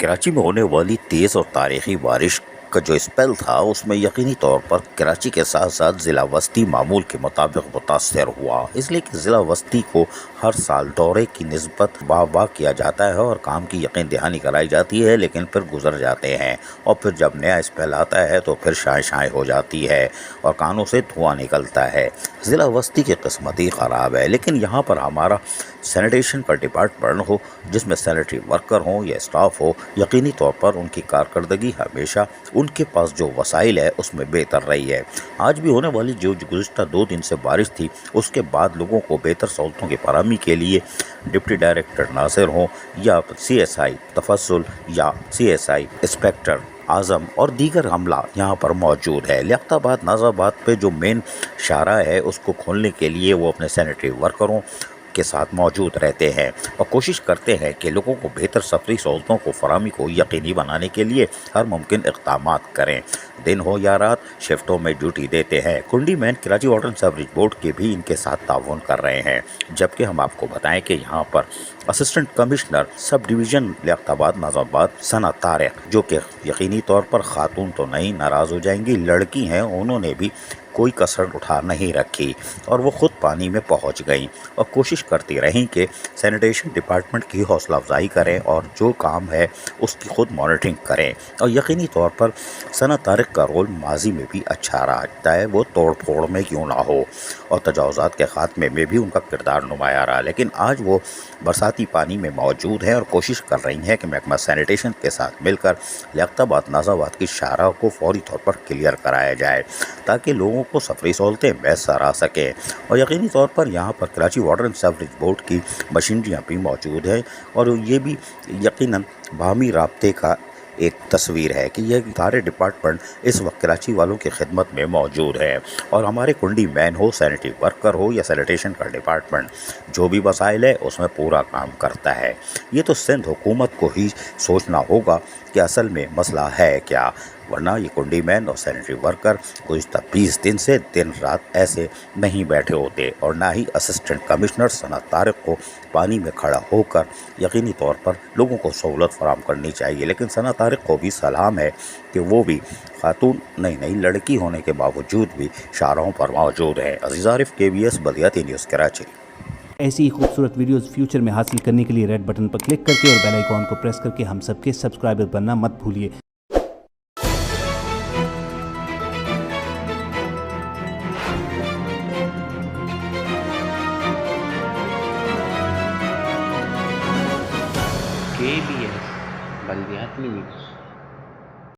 کراچی میں ہونے والی تیز اور تاریخی بارش کا جو اسپیل تھا اس میں یقینی طور پر کراچی کے ساتھ ساتھ ضلع وسطی معمول کے مطابق متاثر ہوا، اس لیے کہ ضلع وسطی کو ہر سال دورے کی نسبت واہ کیا جاتا ہے اور کام کی یقین دہانی کرائی جاتی ہے، لیکن پھر گزر جاتے ہیں اور پھر جب نیا اسپیل آتا ہے تو پھر شائیں شائیں ہو جاتی ہے اور کانوں سے دھواں نکلتا ہے۔ ضلع وسطی کی قسمت ہی خراب ہے، لیکن یہاں پر ہمارا سینیٹیشن کا ڈپارٹمنٹ ہو جس میں سینیٹری ورکر ہوں یا اسٹاف ہو، یقینی طور پر ان کی کارکردگی ہمیشہ ان کے پاس جو وسائل ہے اس میں بہتر رہی ہے۔ آج بھی ہونے والی جو گزشتہ 2 دن سے بارش تھی اس کے بعد لوگوں کو بہتر سہولتوں کی فراہمی کے لیے ڈپٹی ڈائریکٹر ناصر ہوں یا سی ایس آئی تفضل یا سی ایس آئی انسپیکٹر اعظم اور دیگر عملہ یہاں پر موجود ہے۔ لیاقت آباد ناز آباد پہ جو مین شاہراہ ہے اس کو کھولنے کے لیے وہ اپنے سینیٹری ورکروں کے ساتھ موجود رہتے ہیں اور کوشش کرتے ہیں کہ لوگوں کو بہتر سفری سہولتوں کو فراہمی کو یقینی بنانے کے لیے ہر ممکن اقدامات کریں۔ دن ہو یا رات شفٹوں میں ڈیوٹی دیتے ہیں۔ کنڈی مین Karachi water and sewerage board کے بھی ان کے ساتھ تعاون کر رہے ہیں، جبکہ ہم آپ کو بتائیں کہ یہاں پر اسسٹنٹ کمشنر سب ڈویژن لیاقت آباد ناز آباد ثنا طارق، جو کہ یقینی طور پر خاتون تو نہیں ناراض ہو جائیں گی، لڑکی ہیں، انہوں نے بھی کوئی کسر اٹھا نہیں رکھی اور وہ خود پانی میں پہنچ گئیں اور کوشش کرتی رہیں کہ سینیٹیشن ڈپارٹمنٹ کی حوصلہ افزائی کریں اور جو کام ہے اس کی خود مانیٹرنگ کریں۔ اور یقینی طور پر ثنا طارق کا رول ماضی میں بھی اچھا رہا، چاہے وہ توڑ پھوڑ میں کیوں نہ ہو اور تجاوزات کے خاتمے میں بھی ان کا کردار نمایاں رہا، لیکن آج وہ برساتی پانی میں موجود ہیں اور کوشش کر رہی ہیں کہ محکمہ سینیٹیشن کے ساتھ مل کر لیاقت آباد ناز آباد کی شاہراہ کو فوری طور پر کلیئر کرایا جائے تاکہ لوگوں کو سفری سہولتیں میسر آ سکیں۔ اور یقینی طور پر یہاں پر Karachi water and sewerage board کی مشینریاں بھی موجود ہیں اور یہ بھی یقیناً باہمی رابطے کا ایک تصویر ہے کہ یہ سارے ڈپارٹمنٹ اس وقت کراچی والوں کی خدمت میں موجود ہے اور ہمارے کنڈی مین ہو، سینیٹری ورکر ہو یا سینیٹیشن کا ڈپارٹمنٹ، جو بھی وسائل ہے اس میں پورا کام کرتا ہے۔ یہ تو سندھ حکومت کو ہی سوچنا ہوگا کہ اصل میں مسئلہ ہے کیا، ورنہ یہ کنڈی مین اور سینیٹری ورکر گزشتہ 20 دن سے دن رات ایسے نہیں بیٹھے ہوتے اور نہ ہی اسسٹنٹ کمشنر ثنا طارق کو پانی میں کھڑا ہو کر یقینی طور پر لوگوں کو سہولت فراہم کرنی چاہیے۔ لیکن ثنا طارق کو بھی سلام ہے کہ وہ بھی خاتون نہیں لڑکی ہونے کے باوجود بھی شاہراہوں پر موجود ہے۔ عزیز عارف، KBS بلدیاتی نیوز کراچی۔ ایسی ہی خوبصورت ویڈیوز فیوچر میں حاصل کرنے کے لیے ریڈ بٹن پر کلک کر کے اور بیل آئیکن کو پریس کر کے ہم سب کے سبسکرائبر بننا مت بھولیے۔ KBS بلدیاتی نیوز۔